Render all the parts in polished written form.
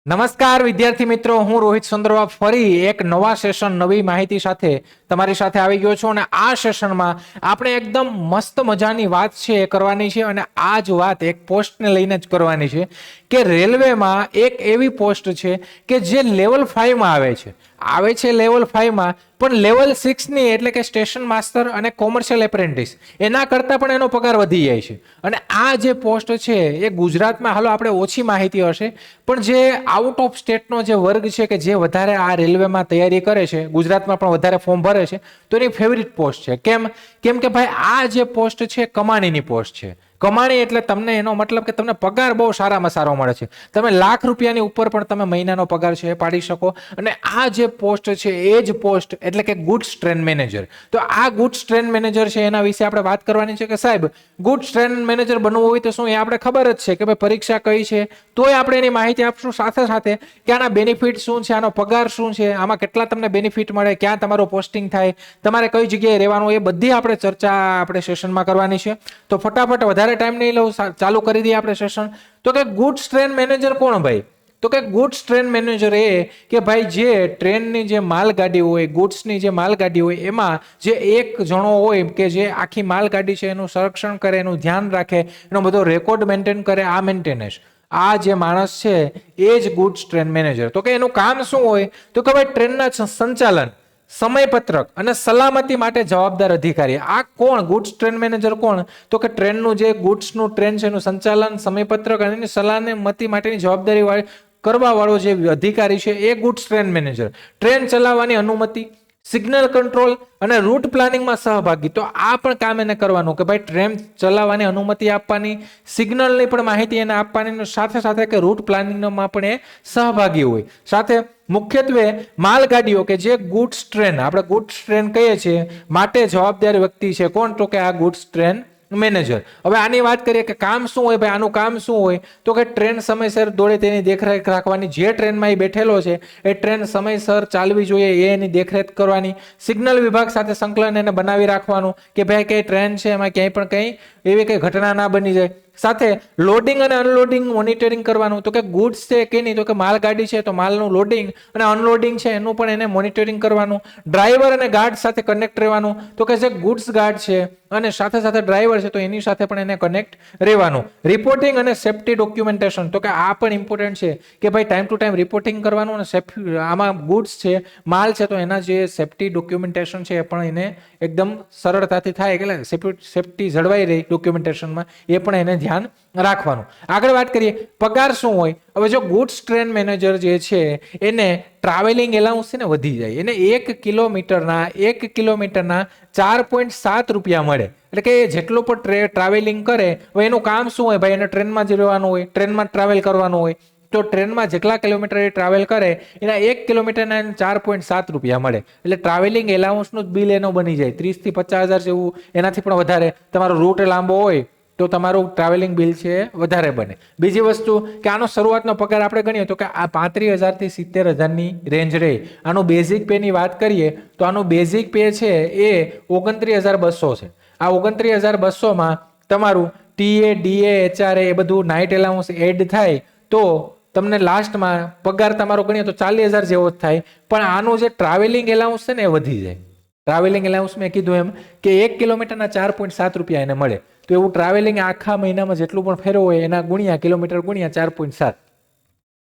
નમસ્કાર વિદ્યાર્થી મિત્રો, હું રોહિત સુંદરવા ફરી એક નવા સેશન નવી માહિતી સાથે તમારી સાથે આવી ગયો છું અને આ સેશનમાં આપણે એકદમ મસ્ત મજાની વાત છે એ કરવાની છે અને આ જ વાત એક પોસ્ટને લઈને જ કરવાની છે કે રેલવેમાં એક એવી પોસ્ટ છે કે જે લેવલ 5 માં આવે છે લેવલ 5 માં, પણ લેવલ 6 ની એટલે કે સ્ટેશન માસ્ટર અને કોમર્શિયલ એપ્રેન્ટિસ એના કરતાં પણ એનો પગાર વધી જાય છે. અને આ જે પોસ્ટ છે એ ગુજરાતમાં હાલો આપણે ઓછી માહિતી હશે, પણ જે આઉટ ઓફ સ્ટેટનો જે વર્ગ છે કે જે વધારે આ રેલવેમાં તૈયારી કરે છે, ગુજરાતમાં પણ વધારે ફોર્મ ભરે છે, તો એની ફેવરિટ પોસ્ટ છે. કેમ કે ભાઈ આ જે પોસ્ટ છે કમાણીની પોસ્ટ છે. કમાણી એટલે તમને એનો મતલબ કે તમને પગાર બહુ સારામાં સારો મળે છે. તમે લાખ રૂપિયાની ઉપર પણ તમે મહિનાનો પગાર છે એ પાડી શકો. અને આ જે પોસ્ટ છે એ જ પોસ્ટ એટલે કે ગુડ્સ ટ્રેન મેનેજર. તો આ ગુડ્સ ટ્રેન મેનેજર છે એના વિશે આપણે વાત કરવાની છે કે સાહેબ ગુડ્સ ટ્રેન મેનેજર બનવું હોય તો શું એ આપણે ખબર જ છે કે ભાઈ પરીક્ષા કઈ છે, તોય આપણે એની માહિતી આપશું સાથે સાથે કે આના બેનિફિટ શું છે, આનો પગાર શું છે, આમાં કેટલા તમને બેનિફિટ મળે, ક્યાં તમારું પોસ્ટિંગ થાય, તમારે કઈ જગ્યાએ રહેવાનું, એ બધી આપણે ચર્ચા આપણે સેશનમાં કરવાની છે. તો ફટાફટ વધારે ટાઈમ નહીં લઉં, ચાલુ કરી દઈએ આપણે સેશન. તો કે ગુડ્સ ટ્રેન મેનેજર કોણ ભાઈ? તો કે ગુડ્સ ટ્રેન મેનેજર એ કે ભાઈ જે ટ્રેનની જે માલગાડી હોય, ગુડ્સની જે માલગાડી હોય એમાં જે એક જણો હોય કે જે આખી માલગાડી છે એનું સંરક્ષણ કરે, એનું ધ્યાન રાખે, એનો બધો રેકોર્ડ મેન્ટેન કરે, આ મેન્ટેનન્સ, આ જે માણસ છે એ જ ગુડ્સ ટ્રેન મેનેજર. તો કે એનું કામ શું હોય? તો કે ભાઈ ટ્રેનના સંચાલન, સમયપત્રક અને સલામતી માટે જવાબદાર અધિકારી. આ કોણ? ગુડ્સ ટ્રેન મેનેજર કોણ? તો કે ટ્રેનનું જે ગુડ્સનું ટ્રેન છે એનું સંચાલન, સમયપત્રક અને એની સલામતી માટેની જવાબદારી કરવા વાળો જે અધિકારી છે એ ગુડ્સ ટ્રેન મેનેજર. ટ્રેન ચલાવવાની અનુમતિ, સિગ્નલ કંટ્રોલ અને રૂટ પ્લાનિંગમાં સહભાગી. તો આ પણ કામ એને કરવાનું કે ભાઈ ટ્રેન ચલાવવાની અનુમતિ આપવાની, સિગ્નલની પણ માહિતી એને આપવાની, સાથે સાથે કે રૂટ પ્લાનિંગમાં પણ એ સહભાગી હોય. સાથે મુખ્યત્વે માલગાડીઓ કે જે ગુડ્સ ટ્રેન, આપણે ગુડ્સ ટ્રેન કહીએ છીએ, માટે જવાબદાર વ્યક્તિ છે કોણ? તો કે આ ગુડ્સ ટ્રેન મેનેજર. હવે આની વાત કરીએ કે કામ શું હોય ભાઈ, આનું કામ શું હોય? તો કે ટ્રેન સમયસર દોડે તેની દેખરેખ રાખવાની, જે ટ્રેનમાં એ બેઠેલો છે એ ટ્રેન સમયસર ચાલવી જોઈએ એની દેખરેખ કરવાની, સિગ્નલ વિભાગ સાથે સંકલન એને બનાવી રાખવાનું કે ભાઈ કઈ ટ્રેન છે એમાં ક્યાંય પણ કઈ એવી કઈ ઘટના ના બની જાય. સાથે લોડિંગ અને અનલોડિંગ મોનિટરિંગ કરવાનું. તો કે ગુડ્સ છે કે નહીં, તો કે માલગાડી છે તો માલનું લોડિંગ અને અનલોડિંગ છે એનું પણ એને મોનિટરિંગ કરવાનું. ડ્રાઈવર અને ગાર્ડ સાથે કનેક્ટ રહેવાનું. તો કે જે ગુડ્સ ગાર્ડ છે અને સાથે સાથે ડ્રાઈવર છે તો એની સાથે પણ એને કનેક્ટ રહેવાનું. રિપોર્ટિંગ અને સેફ્ટી ડોક્યુમેન્ટેશન. તો કે આ પણ ઇમ્પોર્ટન્ટ છે કે ભાઈ ટાઈમ ટુ ટાઈમ રિપોર્ટિંગ કરવાનું અને આમાં ગુડ્સ છે, માલ છે, તો એના જે સેફ્ટી ડોક્યુમેન્ટેશન છે એ પણ એને એકદમ સરળતાથી થાય, એટલે સેફ્ટી જળવાઈ રહી ડોક્યુમેન્ટેશનમાં, એ પણ એને ધ્યાન રાખવાનું. આગળ વાત કરીએ પગાર શું હોય. હવે જો ગુડ્સ ટ્રેન મેનેજર જે છે એને ટ્રાવેલિંગ એલાઉન્સ છે ને વધી જાય, એને 1 કિલોમીટરના 4.7 રૂપિયા મળે. એટલે કે જેટલો પણ ટ્રાવેલિંગ કરે, હવે એનું કામ શું હોય ભાઈ? એને ટ્રેનમાં જ રહેવાનું હોય, ટ્રેનમાં ટ્રાવેલ કરવાનું હોય. તો ટ્રેનમાં જેટલા કિલોમીટર એ ટ્રાવેલ કરે એના 1 કિલોમીટરના 4.7 રૂપિયા મળે. એટલે ટ્રાવેલિંગ એલાઉન્સનું જ બિલ એનો બની જાય 30 થી 50,000 જેવું, એનાથી પણ વધારે. તમારો રૂટ લાંબો હોય તો તમારું ટ્રાવેલિંગ બિલ છે વધારે બને. બીજી વસ્તુ કે આનો શરૂઆતનો પગાર આપણે ગણીએ તો કે આ 35,000 થી 70,000 ની રેન્જ રહે. આનું બેઝિક પે ની વાત કરીએ તો આનું બેઝિક પે છે એ 29,200 છે. આ 29,200 માં તમારું ટીએ, ડીએ, એચઆરએ એ બધું નાઇટ એલાઉન્સ એડ થાય તો તમને લાસ્ટમાં પગાર તમારો ગણીએ તો 40,000 જેવો જ થાય. પણ આનું જે ટ્રાવેલિંગ એલાઉન્સ છે ને એ વધી જાય. ટ્રાવેલિંગ એલાઉન્સ મેં કીધું એમ કે 1 કિલોમીટરના 4.7 રૂપિયા એને મળે. તો એવું ટ્રાવેલિંગ આખા મહિનામાં જેટલું પણ ફેરવો હોય એના ગુણ્યા કિલોમીટર ગુણ્યા 4.7,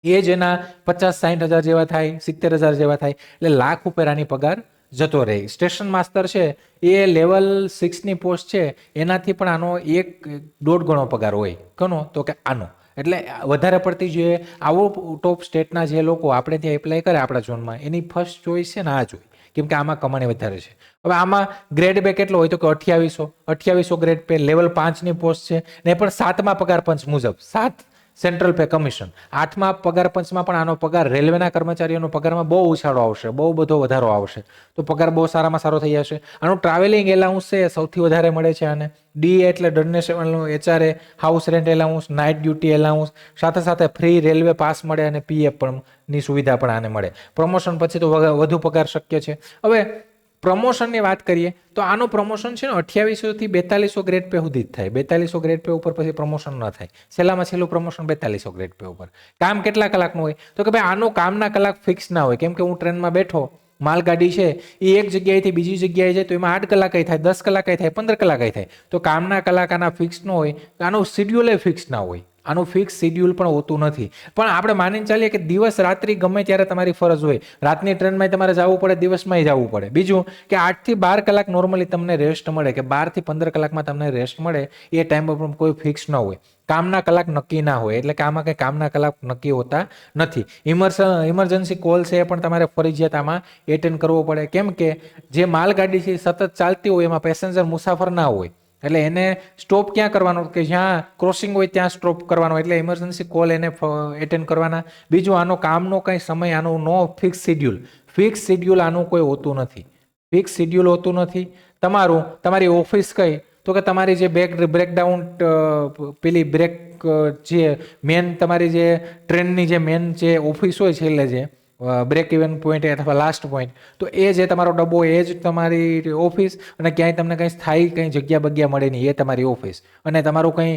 એ જ એના 50-60,000 જેવા થાય, 70,000 જેવા થાય. એટલે લાખ ઉપર આની પગાર જતો રહે. સ્ટેશન માસ્ટર છે એ લેવલ 6 ની પોસ્ટ છે, એનાથી પણ આનો 1.5 ગણો પગાર હોય. કોનો? તો કે આનો. એટલે વધારે પડતી જે આઉટ ઓફ સ્ટેટના જે લોકો આપણે ત્યાં એપ્લાય કરે આપણા ઝોનમાં, એની ફર્સ્ટ ચોઈસ છે ને આ જ હોય, કેમ કે આમાં કમાણી વધારે છે. હવે આમાં ગ્રેડ પે કેટલો હોય? તો કે 2800 ગ્રેડ પે. લેવલ 5 ની પોસ્ટ છે ને પણ 7મા પગાર પંચ મુજબ, 7 સેન્ટ્રલ પે કમિશન. 8મા પગાર પંચમાં પણ આનો પગાર રેલવેના કર્મચારીઓનો પગારમાં બહુ ઉછાળો આવશે, બહુ બધો વધારો આવશે. તો પગાર બહુ સારામાં સારો થઈ જશે. આનું ટ્રાવેલિંગ એલાઉન્સ છે સૌથી વધારે મળે છે આને. ડી એટલે donation, HRA house rent allowance, night duty allowance, સાથે સાથે ફ્રી રેલવે પાસ મળે અને પીએફ પણ ની સુવિધા પણ આને મળે. પ્રમોશન પછી તો વધુ પગાર શક્ય છે. હવે પ્રમોશનની વાત કરીએ તો આનું પ્રમોશન છે ને 2800 થી 4200 ગ્રેડ પે સુધી જ થાય. 4200 ગ્રેડ પે ઉપર પછી પ્રમોશન ન થાય. છેલ્લામાં છેલ્લું પ્રમોશન 4200 ગ્રેડ પે ઉપર. કામ કેટલા કલાકનું હોય તો કે ભાઈ આનું કામના કલાક ફિક્સ ના હોય, કેમ કે હું ટ્રેનમાં બેઠો, માલગાડી છે એ એક જગ્યાએથી બીજી જગ્યાએ જાય તો એમાં 8 કલાક થાય, 10 કલાક થાય, 15 કલાક થાય. તો કામના કલાક આના ફિક્સ ન હોય, આનું શેડ્યુલ ફિક્સ ના હોય. આનું ફિક્સ શેડ્યુલ પણ હોતું નથી. પણ આપણે માનીને ચાલીએ કે દિવસ રાત્રિ ગમે ત્યારે તમારી ફરજ હોય. રાતની ટ્રેનમાં તમારે જવું પડે, દિવસમાં જવું પડે. બીજું કે 8 થી 12 કલાક નોર્મલી તમને રેસ્ટ મળે, કે 12 થી 15 કલાકમાં તમને રેસ્ટ મળે. એ ટાઈમ પર કોઈ ફિક્સ ન હોય. કામના કલાક નક્કી ના હોય, એટલે કે આમાં કંઈ કામના કલાક નક્કી હોતા નથી. ઇમરજન્સી કોલ છે એ પણ તમારે ફરજિયાત આમાં એટેન્ડ કરવો પડે, કેમ કે જે માલગાડી છે સતત ચાલતી હોય એમાં પેસેન્જર મુસાફર ના હોય, એટલે એને સ્ટોપ ક્યાં કરવાનો, કે જ્યાં ક્રોસિંગ હોય ત્યાં સ્ટોપ કરવાનો, એટલે ઇમરજન્સી કોલ એને એટેન્ડ કરવાના. બીજું આનો કામનો કંઈ સમય, આનું નો ફિક્સ શેડ્યુલ આનું કોઈ હોતું નથી. ફિક્સ શેડ્યુલ હોતું નથી. તમારી ઓફિસ કઈ તો કે તમારી જે બ્રેકડાઉન પેલી બ્રેક જે મેન તમારી જે ટ્રેનની જે મેન જે ઓફિસ હોય છેલ્લે જે બ્રેક ઇવન પોઈન્ટ અથવા લાસ્ટ પોઈન્ટ, તો એ જે તમારો ડબ્બો એ જ તમારી ઓફિસ, અને ક્યાંય તમને કંઈ સ્થાયી કંઈ જગ્યા મળે નહીં એ તમારી ઓફિસ. અને તમારું કંઈ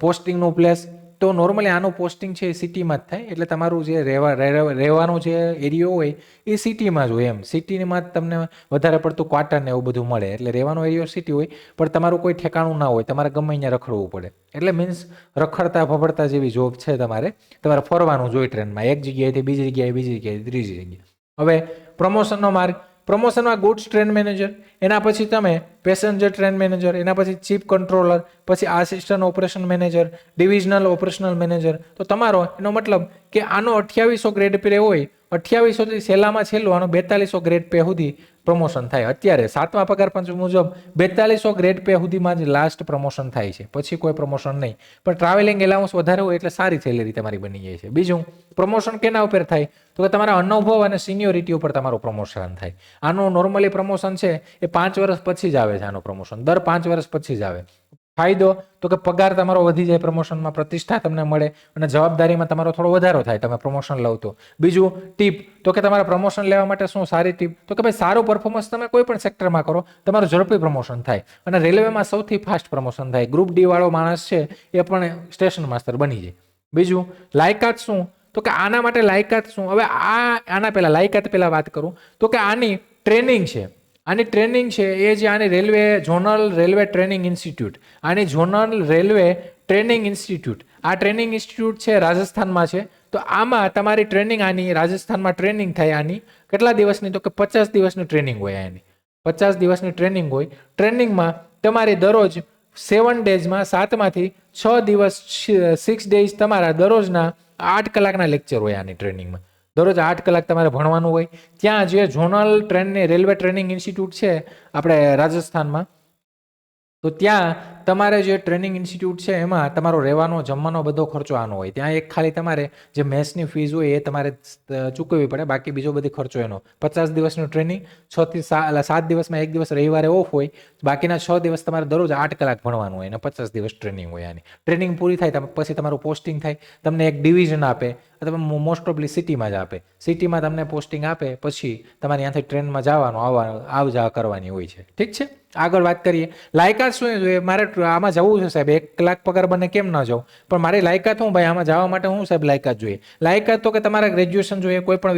પોસ્ટિંગનું પ્લેસ તો નોર્મલી આનું પોસ્ટિંગ છે એ સિટીમાં જ થાય, એટલે તમારું જે રહેવાનો જે એરિયો હોય એ સિટીમાં જ હોય. એમ સિટીમાં જ તમને વધારે પડતું ક્વાર્ટર ને એવું બધું મળે, એટલે રહેવાનો એરિયો સિટી હોય, પણ તમારું કોઈ ઠેકાણું ના હોય, તમારે ગમે અહીંયા રખડવું પડે. એટલે મીન્સ રખડતા ફફડતા જેવી જોબ છે. તમારે ફરવાનું જોઈએ ટ્રેનમાં, એક જગ્યાએથી બીજી જગ્યાએ, બીજી જગ્યાએ ત્રીજી જગ્યાએ. હવે પ્રમોશનનો માર્ગ, પ્રમોશનમાં ગુડ્સ ટ્રેન મેનેજર, એના પછી તમે પેસેન્જર ટ્રેન મેનેજર, એના પછી ચીફ કંટ્રોલર, પછી assistant operation manager, divisional operational manager. તો તમારો એનો મતલબ કે આનો 2800 ગ્રેડ પે હોય, 2800 થી છેલ્લામાં છેલ્લું આનો 4200 ગ્રેડ પે સુધી પ્રમોશન થાય. અત્યારે 7મા પગાર પંચ મુજબ 4200 ગ્રેડ પે સુધીમાં જ લાસ્ટ પ્રમોશન થાય છે, પછી કોઈ પ્રમોશન નહીં. પણ ટ્રાવેલિંગ એલાઉન્સ વધારે હોય એટલે સારી સેલેરી તમારી બની જાય છે. બીજું પ્રમોશન કેના ઉપર થાય તો કે તમારા અનુભવ અને સિનિયોરિટી ઉપર તમારું પ્રમોશન થાય. આનું નોર્મલી પ્રમોશન છે એ 5 વર્ષ પછી જ આવે છે. આનું પ્રમોશન દર 5 વર્ષ પછી જ આવે. ફાયદો તો કે પગાર તમારો વધી જાય, પ્રમોશનમાં પ્રતિષ્ઠા તમને મળે, અને જવાબદારીમાં તમારો થોડો વધારો થાય તમે પ્રમોશન લો તો. બીજું ટીપ તો કે તમારા પ્રમોશન લેવા માટે શું સારી ટીપ તો કે ભાઈ સારું પરફોર્મન્સ તમે કોઈ પણ સેક્ટરમાં કરો, તમારું ઝડપી પ્રમોશન થાય. અને રેલવેમાં સૌથી ફાસ્ટ પ્રમોશન થાય. ગ્રુપ ડી વાળો માણસ છે એ પણ સ્ટેશન માસ્ટર બની જાય. બીજું લાયકાત શું તો કે આના માટે લાયકાત શું, હવે આના પહેલા લાયકાત પહેલા વાત કરું તો કે આની ટ્રેનિંગ છે. આની ટ્રેનિંગ છે એ જે આની ઝોનલ રેલવે ટ્રેનિંગ ઇન્સ્ટિટ્યૂટ, આની ઝોનલ રેલવે ટ્રેનિંગ ઇન્સ્ટિટ્યૂટ, આ ટ્રેનિંગ ઇન્સ્ટિટ્યૂટ છે રાજસ્થાનમાં છે. તો આમાં તમારી ટ્રેનિંગ, આની રાજસ્થાનમાં ટ્રેનિંગ થાય. આની કેટલા દિવસની તો કે 50 દિવસની ટ્રેનિંગ હોય. આની 50 દિવસની ટ્રેનિંગ હોય. ટ્રેનિંગમાં તમારે દરરોજ 7 ડેઝમાં 7માંથી 6 દિવસ 6 ડેઝ તમારા દરરોજના 8 કલાકના લેક્ચર હોય. આની ટ્રેનિંગમાં દરરોજ 8 કલાક તમારે ભણવાનું હોય. ત્યાં જે ઝોનલ રેલવે ટ્રેનિંગ ઇન્સ્ટિટ્યૂટ છે આપણે રાજસ્થાનમાં, તો ત્યાં તમારે જે ટ્રેનિંગ ઇન્સ્ટિટ્યૂટ છે એમાં તમારો રહેવાનો જમવાનો બધો ખર્ચો આનો હોય. ત્યાં એક ખાલી તમારે જે મેસની ફીસ હોય એ તમારે ચૂકવવી પડે, બાકી બીજો બધી ખર્ચો એનો. 50 દિવસની ટ્રેનિંગ, 6 થી 7 દિવસમાં એક દિવસ રવિવારે ઓફ હોય, બાકીના 6 દિવસ તમારે દરરોજ 8 કલાક ભણવાનું હોય અને 50 દિવસ ટ્રેનિંગ હોય. આની ટ્રેનિંગ પૂરી થાય પછી તમારું પોસ્ટિંગ થાય, તમને એક ડિવિઝન આપે, તમે મોસ્ટ ઓફલી સિટીમાં જ આપે. સિટીમાં તમને પોસ્ટિંગ આપે પછી તમારે ત્યાંથી ટ્રેનમાં જવાનું, આવ જા કરવાની હોય છે. ઠીક છે, આગળ વાત કરીએ. લાયકાત શું જોઈએ? મારે આમાં જવું છે સાહેબ, 1 લાખ પગાર બને કેમ ન જાઉં, પણ મારી લાયકાત શું ભાઈ, આમાં જવા માટે શું સાહેબ લાયકાત જોઈએ? લાયકાત તો કે તમારે ગ્રેજ્યુએશન જોઈએ કોઈ પણ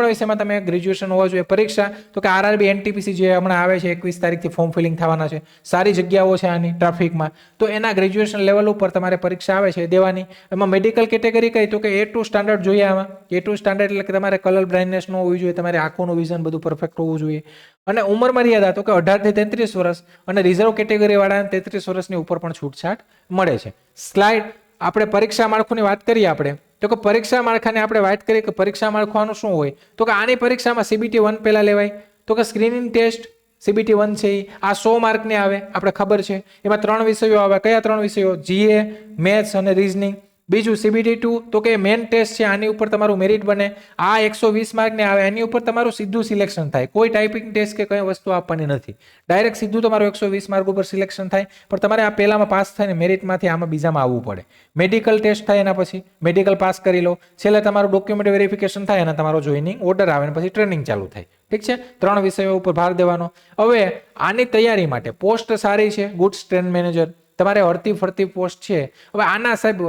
વિષયમાં તમે ગ્રેજ્યુએશન હોવા જોઈએ. પરીક્ષા તો કે આરઆરબી એનટીપીસી જે હમણાં આવે છે 21 તારીખથી ફોર્મ ફિલિંગ થવાના છે, સારી જગ્યાઓ છે આની ટ્રાફિકમાં, તો એના ગ્રેજ્યુએશન લેવલ ઉપર તમારે પરીક્ષા આવે છે દેવાની. એમાં મેડિકલ કેટેગરી કઈ તો કે A2 સ્ટાન્ડર્ડ જોઈએ. આમાં A2 સ્ટાન્ડર્ડ એટલે કે તમારે કલર બ્લાઇન્ડનેસ ન હોવી જોઈએ, તમારે આંખોનું વિઝન બધું પરફેક્ટ હોવું જોઈએ. અને ઉંમર મર્યાદા તો કે 18 થી 33 વર્ષ, અને રિઝર્વ કેટેગરી વાળાને 33 વર્ષની ઉપર પણ છૂટછાટ મળે છે. સ્લાઇડ આપણે પરીક્ષા માળખુંની વાત કરીએ આપણે તો કે પરીક્ષા માળખાને આપણે વાત કરીએ કે પરીક્ષા માળખું આનું શું હોય તો કે આની પરીક્ષામાં CBT 1 પહેલા લેવાય. તો કે સ્ક્રીનિંગ ટેસ્ટ CBT 1 છે આ 100 માર્કની આવે, આપણે ખબર છે. એમાં 3 વિષયો આવે. કયા 3 વિષયો? GA, મેથ્સ અને રીઝનિંગ. બીજું CBT2 તો કે મેન ટેસ્ટ છે, આની ઉપર તમારું મેરિટ બને. આ 120 માર્કને આવે, એની ઉપર તમારું સીધું સિલેક્શન થાય. કોઈ ટાઈપિંગ ટેસ્ટ કે કઈ વસ્તુ આપવાની નથી. ડાયરેક્ટ સીધું તમારું 120 માર્ક ઉપર સિલેક્શન થાય. પણ તમારે આ પહેલામાં પાસ થઈને મેરિટમાંથી આમાં બીજામાં આવવું પડે. મેડિકલ ટેસ્ટ થાય, એના પછી મેડિકલ પાસ કરી લો. છેલ્લે તમારું ડોક્યુમેન્ટ વેરિફિકેશન થાય અને તમારો જોઈનિંગ ઓર્ડર આવે અને પછી ટ્રેનિંગ ચાલુ થાય. ઠીક છે, 3 વિષયો ઉપર ભાર દેવાનો. હવે આની તૈયારી માટે પોસ્ટ સારી છે, ગુડ્સ ટ્રેન મેનેજર. તમારે હરતી ફરતી પોસ્ટ છે. હવે આના સાહેબ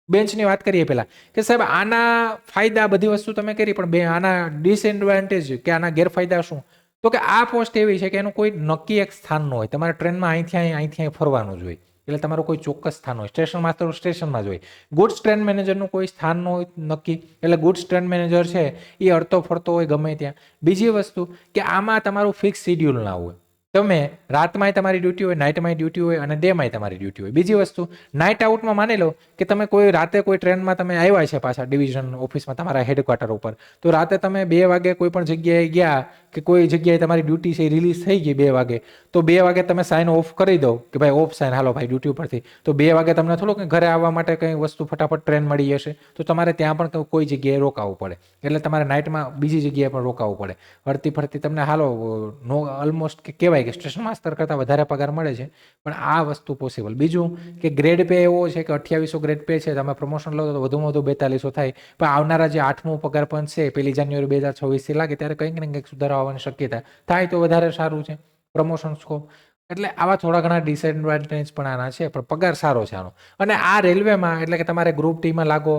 બેન્ચની વાત કરીએ પહેલા કે સાહેબ આના ફાયદા બધી વસ્તુ તમે કરી, પણ આના ડિસએડવાન્ટેજ કે આના ગેરફાયદા શું? તો કે આ પોસ્ટ એવી છે કે એનું કોઈ નક્કી એક સ્થાન ન હોય. તમારે ટ્રેનમાં અહીંથી ફરવાનું જ હોય, એટલે તમારું કોઈ ચોક્કસ સ્થાન હોય. સ્ટેશન માસ્ટર સ્ટેશનમાં જ હોય. ગુડ્સ ટ્રેન મેનેજરનું કોઈ સ્થાન ન હોય નક્કી, એટલે ગુડ્સ ટ્રેન મેનેજર છે એ અડતો ફરતો હોય ગમે ત્યાં. બીજી વસ્તુ કે આમાં તમારું ફિક્સ શિડ્યુલ ના હોય. તમે રાતમાંય તમારી ડ્યુટી હોય, નાઇટમાંય ડ્યુટી હોય અને ડેમાંય તમારી ડ્યુટી હોય. બીજી વસ્તુ, નાઇટ આઉટમાં માની લો કે તમે કોઈ રાતે કોઈ ટ્રેનમાં તમે આવ્યા છે પાછા ડિવિઝન ઓફિસમાં તમારા હેડક્વાર્ટર ઉપર, તો રાતે તમે 2 વાગે કોઈ પણ જગ્યાએ ગયા કે કોઈ જગ્યાએ તમારી ડ્યુટી છે રિલીઝ થઈ ગઈ 2 વાગે, તો 2 વાગે તમે સાઇન ઓફ કરી દો કે ભાઈ ઓફ સાઇન, હાલો ભાઈ ડ્યુટી ઉપરથી, તો 2 વાગે તમને થોડું કે ઘરે આવવા માટે કંઈ વસ્તુ ફટાફટ ટ્રેન મળી જશે, તો તમારે ત્યાં પણ કોઈ જગ્યાએ રોકાવું પડે. એટલે તમારે નાઇટમાં બીજી જગ્યાએ પણ રોકાવું પડે. ફરતી ફરતી તમને હાલો નો ઓલમોસ્ટ કહેવાય કે સ્ટેશન માસ્ટર કરતાં વધારે પગાર મળે છે, પણ આ વસ્તુ પોસિબલ. બીજું કે ગ્રેડ પે એવો છે કે 2800 ગ્રેડ પે છે. તમે પ્રમોશન લો તો વધુમાં વધુ 4200 થાય. પણ આવનારા જે 8મું પગાર પણ છે 1 જાન્યુઆરી 2026 લાગે ત્યારે કંઈક ને કંઈક સુધારો આવવાની શક્યતા થાય તો વધારે સારું છે પ્રમોશન સ્કોપ. એટલે આવા થોડા ઘણા ડિસએડવાન્ટેજ પણ આના છે, પણ પગાર સારો છે આનો. અને આ રેલવેમાં એટલે કે તમારે ગ્રુપ ડીમાં લાગો,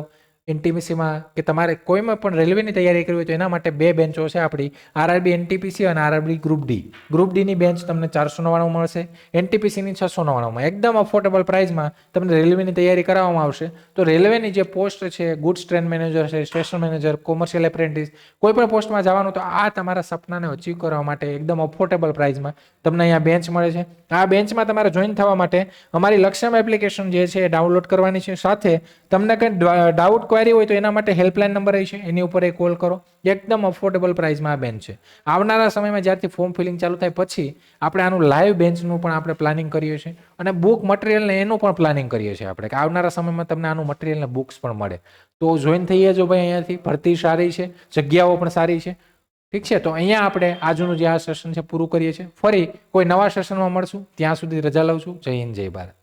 એનટીપીસીમાં કે તમારે કોઈમાં પણ રેલવેની તૈયારી કરવી હોય તો એના માટે 2 બેન્ચો છે આપણી, આરઆરબી એનટીપીસી અને આરઆરબી ગ્રુપ ડી. ગ્રુપ ડીની બેન્ચ તમને 499 મળશે, એનટીપીસીની 699. એકદમ અફોર્ડેબલ પ્રાઇસમાં તમને રેલવેની તૈયારી કરાવવામાં આવશે. તો રેલવેની જે પોસ્ટ છે, ગુડ્સ ટ્રેન મેનેજર છે, સ્ટેશન મેનેજર, કોમર્શિયલ એપ્રેન્ટિસ, કોઈ પણ પોસ્ટમાં જવાનું, તો આ તમારા સપનાને અચીવ કરવા માટે એકદમ અફોર્ડેબલ પ્રાઇસમાં તમને અહીંયા બેન્ચ મળે છે. આ બેન્ચમાં તમારે જોઈન થવા માટે અમારી લક્ષ્યમ એપ્લિકેશન જે છે એ ડાઉનલોડ કરવાની છે. સાથે તમને કંઈ ડાઉટ ક્વેરી હોય તો એના માટે હેલ્પલાઇન નંબર છે, એની ઉપર કોલ કરો. એકદમ અફોર્ડેબલ પ્રાઇસમાં આ બેન્ચ છે. આવનારા સમયમાં જ્યારથી ફોર્મ ફિલિંગ ચાલુ થાય પછી આપણે આનું લાઈવ બેન્ચનું પણ આપણે પ્લાનિંગ કરીએ છીએ, અને બુક મટીરિયલને એનું પણ પ્લાનિંગ કરીએ છીએ આપણે કે આવનારા સમયમાં તમને આનું મટીરિયલને બુક્સ પણ મળે. તો જોઈન થઈ જજો ભાઈ અહીંયાથી. ભરતી સારી છે, જગ્યાઓ પણ સારી છે. ઠીક છે, તો અહીંયા આપણે આજનું જે આ સેશન છે પૂરું કરીએ છીએ. ફરી કોઈ નવા સેશનમાં મળશું. ત્યાં સુધી રજા લઉં છું. જય હિન્દ, જય ભારત.